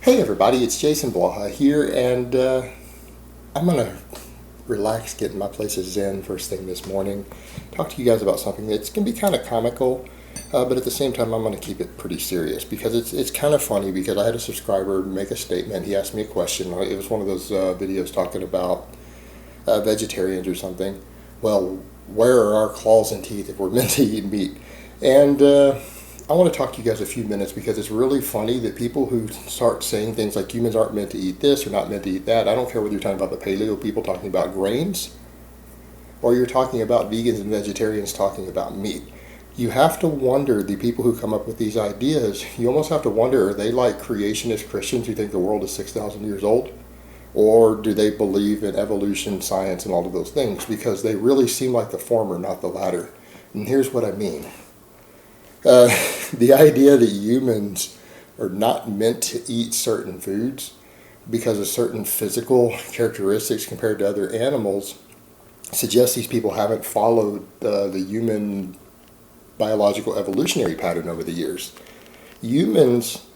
Hey everybody, it's Jason Blaha here, and I'm going to relax, get in my place of zen first thing this morning, talk to you guys about something that's going to be kind of comical, but at the same time I'm going to keep it pretty serious because it's kind of funny because I had a subscriber make a statement. He asked me a question. It was one of those videos talking about vegetarians or something. Well, where are our claws and teeth if we're meant to eat meat? And I want to talk to you guys a few minutes because it's really funny that people who start saying things like humans aren't meant to eat this or not meant to eat that, I don't care whether you're talking about the paleo people talking about grains or you're talking about vegans and vegetarians talking about meat. You have to wonder, the people who come up with these ideas, you almost have to wonder, are they like creationist Christians who think the world is 6,000 years old? Or do they believe in evolution, science, and all of those things? Because they really seem like the former, not the latter. And here's what I mean. The idea that humans are not meant to eat certain foods because of certain physical characteristics compared to other animals suggests these people haven't followed the human biological evolutionary pattern over the years. Humans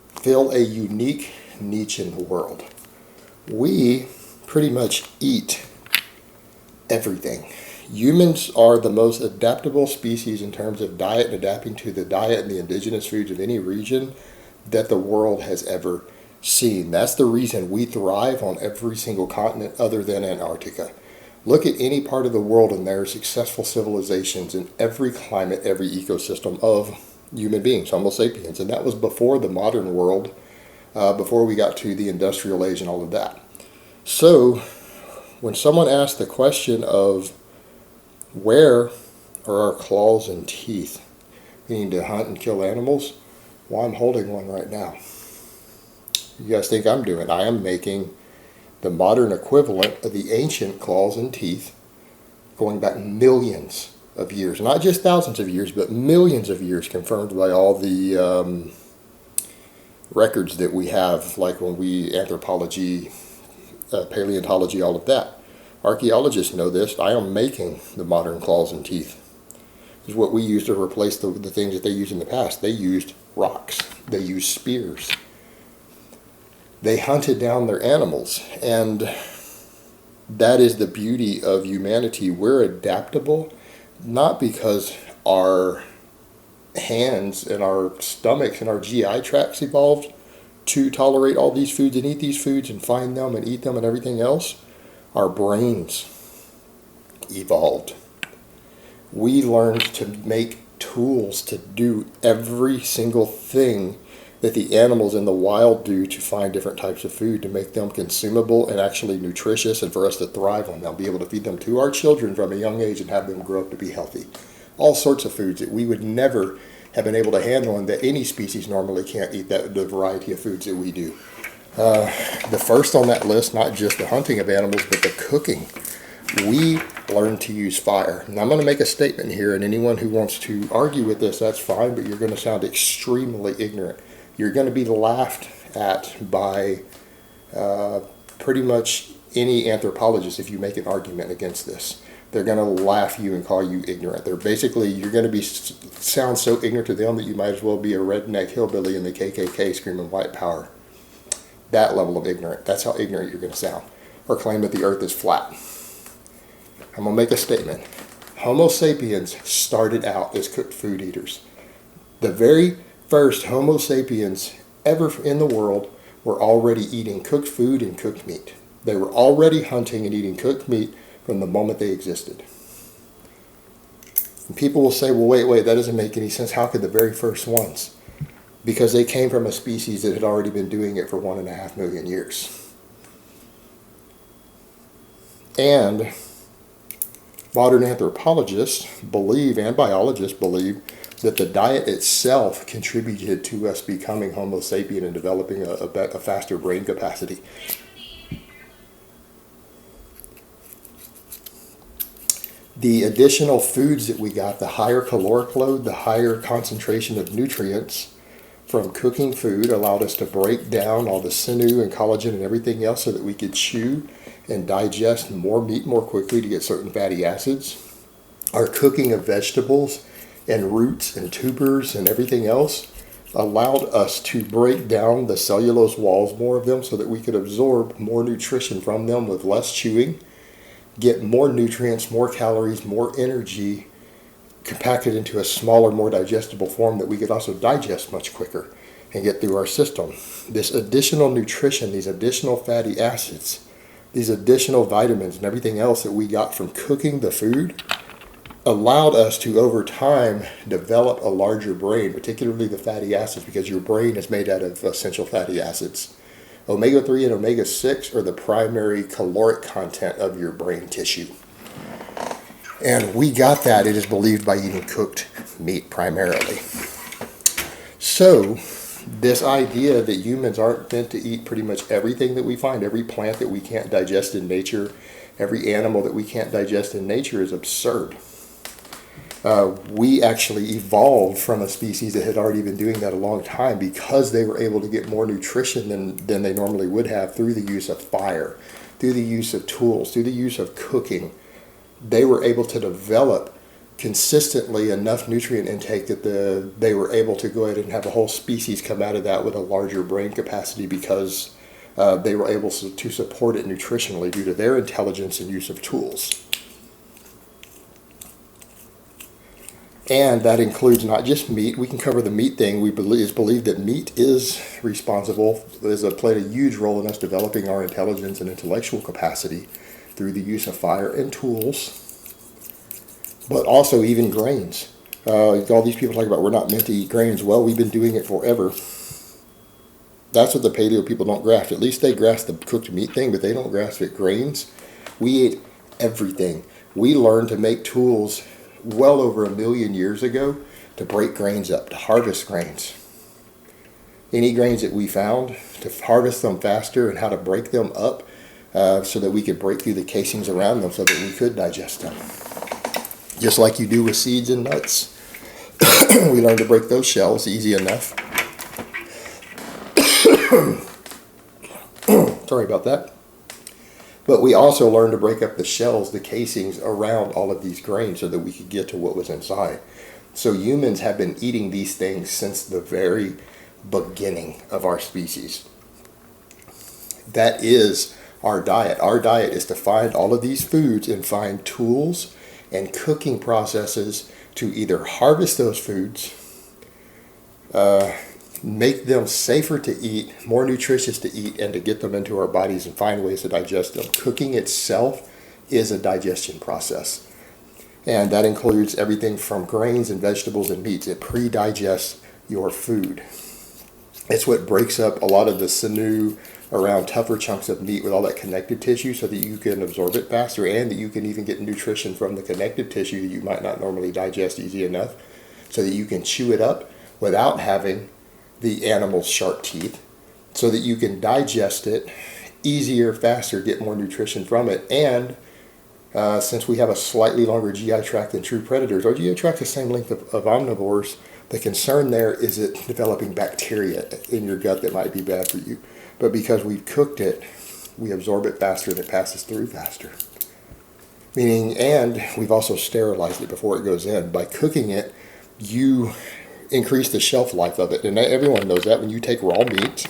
fill a unique niche in the world. We pretty much eat everything. Humans are the most adaptable species in terms of diet and adapting to the diet and the indigenous foods of any region that the world has ever seen. That's the reason we thrive on every single continent other than Antarctica. Look at any part of the world and there are successful civilizations in every climate, every ecosystem of human beings, Homo sapiens. And that was before the modern world, before we got to the industrial age and all of that. So when someone asks the question of where are our claws and teeth, meaning to hunt and kill animals, well, I'm holding one right now. You guys think I'm doing? I am making the modern equivalent of the ancient claws and teeth going back millions of years. Not just thousands of years, but millions of years, confirmed by all the records that we have, like when we anthropology, paleontology, all of that. Archaeologists know this. I am making the modern claws and teeth. This is what we use to replace the things that they used in the past. They used rocks. They used spears. They hunted down their animals. And that is the beauty of humanity. We're adaptable, not because our hands and our stomachs and our GI tracts evolved to tolerate all these foods and eat these foods and find them and eat them and everything else. Our brains evolved. We learned to make tools to do every single thing that the animals in the wild do to find different types of food, to make them consumable and actually nutritious and for us to thrive on them, be able to feed them to our children from a young age and have them grow up to be healthy. All sorts of foods that we would never have been able to handle and that any species normally can't eat, that the variety of foods that we do. The first on that list, not just the hunting of animals, but the cooking. We learned to use fire. Now I'm going to make a statement here, and anyone who wants to argue with this, that's fine, but you're going to sound extremely ignorant. You're going to be laughed at by pretty much any anthropologist if you make an argument against this. They're going to laugh you and call you ignorant. They're basically, you're going to sound so ignorant to them that you might as well be a redneck hillbilly in the KKK screaming white power. That level of ignorant. That's how ignorant you're going to sound. Or claim that the earth is flat. I'm going to make a statement. Homo sapiens started out as cooked food eaters. The very first Homo sapiens ever in the world were already eating cooked food and cooked meat. They were already hunting and eating cooked meat from the moment they existed. And people will say, well, wait, that doesn't make any sense. How could the very first ones? Because they came from a species that had already been doing it for 1.5 million years. And modern anthropologists believe, and biologists believe, that the diet itself contributed to us becoming Homo sapien and developing a faster brain capacity. The additional foods that we got, the higher caloric load, the higher concentration of nutrients from cooking food allowed us to break down all the sinew and collagen and everything else so that we could chew and digest more meat more quickly to get certain fatty acids. Our cooking of vegetables and roots and tubers and everything else allowed us to break down the cellulose walls, more of them, so that we could absorb more nutrition from them with less chewing, get more nutrients, more calories, more energy compacted into a smaller, more digestible form that we could also digest much quicker and get through our system. This additional nutrition, these additional fatty acids, these additional vitamins and everything else that we got from cooking the food allowed us to, over time, develop a larger brain, particularly the fatty acids, because your brain is made out of essential fatty acids. Omega-3 and omega-6 are the primary caloric content of your brain tissue. And we got that, it is believed, by eating cooked meat primarily. So, this idea that humans aren't meant to eat pretty much everything that we find, every plant that we can't digest in nature, every animal that we can't digest in nature, is absurd. We actually evolved from a species that had already been doing that a long time, because they were able to get more nutrition than they normally would have through the use of fire, through the use of tools, through the use of cooking. They were able to develop consistently enough nutrient intake that they were able to go ahead and have a whole species come out of that with a larger brain capacity, because they were able to support it nutritionally due to their intelligence and use of tools. And that includes not just meat. We can cover the meat thing. It's believed that meat is responsible, played a huge role in us developing our intelligence and intellectual capacity through the use of fire and tools. But also even grains. All these people talk about we're not meant to eat grains. Well, we've been doing it forever. That's what the paleo people don't grasp. At least they grasp the cooked meat thing, but they don't grasp it. Grains, we ate everything. We learned to make tools well over 1 million years ago to break grains up, to harvest grains. Any grains that we found, to harvest them faster and how to break them up so that we could break through the casings around them so that we could digest them. Just like you do with seeds and nuts. We learned to break those shells easy enough. Sorry about that. But we also learned to break up the shells, the casings around all of these grains so that we could get to what was inside. So humans have been eating these things since the very beginning of our species. That is our diet. Our diet is to find all of these foods and find tools and cooking processes to either harvest those foods, make them safer to eat, more nutritious to eat, and to get them into our bodies and find ways to digest them. Cooking itself is a digestion process. And that includes everything from grains and vegetables and meats. It pre-digests your food. It's what breaks up a lot of the sinew around tougher chunks of meat with all that connective tissue so that you can absorb it faster and that you can even get nutrition from the connective tissue that you might not normally digest easy enough so that you can chew it up without having the animal's sharp teeth, so that you can digest it easier, faster, get more nutrition from it. And since we have a slightly longer GI tract than true predators, our GI tract is the same length of omnivores. The concern there is it developing bacteria in your gut that might be bad for you. But because we've cooked it, we absorb it faster and it passes through faster. Meaning, and we've also sterilized it before it goes in. By cooking it, you increase the shelf life of it. And everyone knows that when you take raw meat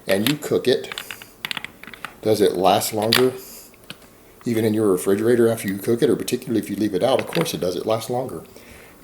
and you cook it, does it last longer? Even in your refrigerator after you cook it, or particularly if you leave it out, of course it does. It lasts longer.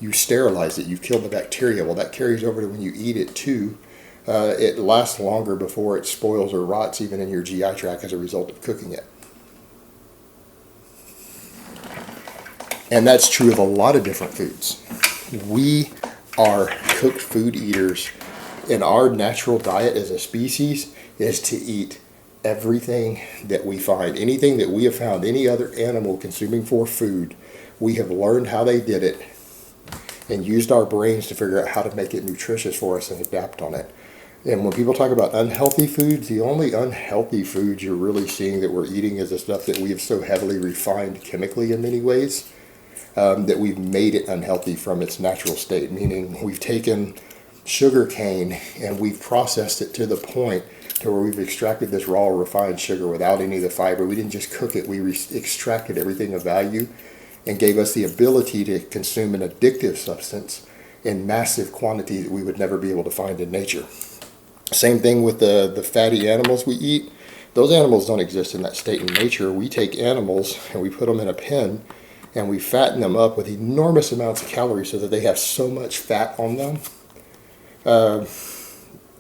You sterilize it. You kill the bacteria. Well, that carries over to when you eat it too. It lasts longer before it spoils or rots even in your GI tract as a result of cooking it. And that's true of a lot of different foods. We are cooked food eaters, and our natural diet as a species is to eat everything that we find. Anything that we have found any other animal consuming for food, we have learned how they did it and used our brains to figure out how to make it nutritious for us and adapt on it. And when people talk about unhealthy foods, the only unhealthy foods you're really seeing that we're eating is the stuff that we have so heavily refined chemically in many ways that we've made it unhealthy from its natural state. Meaning we've taken sugar cane and we've processed it to the point to where we've extracted this raw refined sugar without any of the fiber. We didn't just cook it, we extracted everything of value and gave us the ability to consume an addictive substance in massive quantities that we would never be able to find in nature. Same thing with the fatty animals we eat. Those animals don't exist in that state in nature. We take animals and we put them in a pen and we fatten them up with enormous amounts of calories so that they have so much fat on them,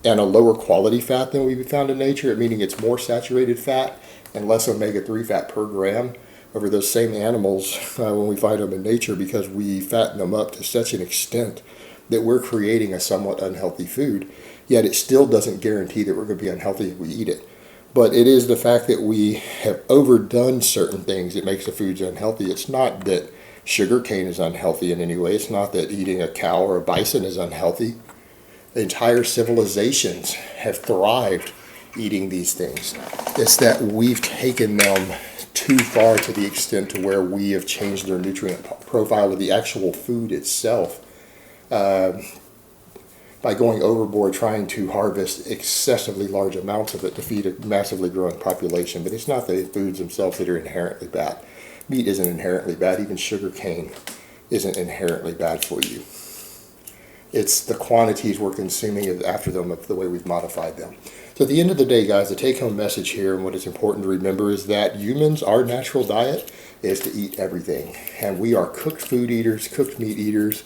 and a lower quality fat than we found in nature, meaning it's more saturated fat and less omega-3 fat per gram over those same animals when we find them in nature, because we fatten them up to such an extent that we're creating a somewhat unhealthy food. Yet it still doesn't guarantee that we're going to be unhealthy if we eat it. But it is the fact that we have overdone certain things that makes the foods unhealthy. It's not that sugar cane is unhealthy in any way. It's not that eating a cow or a bison is unhealthy. Entire civilizations have thrived eating these things. It's that we've taken them too far to the extent to where we have changed their nutrient profile of the actual food itself, by going overboard trying to harvest excessively large amounts of it to feed a massively growing population. But it's not the foods themselves that are inherently bad. Meat isn't inherently bad. Even sugar cane isn't inherently bad for you. It's the quantities we're consuming after them, of the way we've modified them. So at the end of the day, guys, the take-home message here, and what is important to remember, is that humans, our natural diet is to eat everything. And we are cooked food eaters, cooked meat eaters,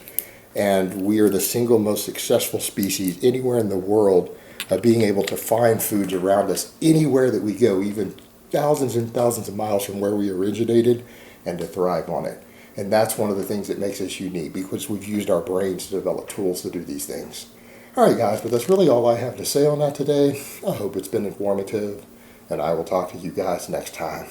and we are the single most successful species anywhere in the world of being able to find foods around us anywhere that we go, even thousands and thousands of miles from where we originated, and to thrive on it. And that's one of the things that makes us unique, because we've used our brains to develop tools to do these things. All right, guys, but that's really all I have to say on that today. I hope it's been informative, and I will talk to you guys next time.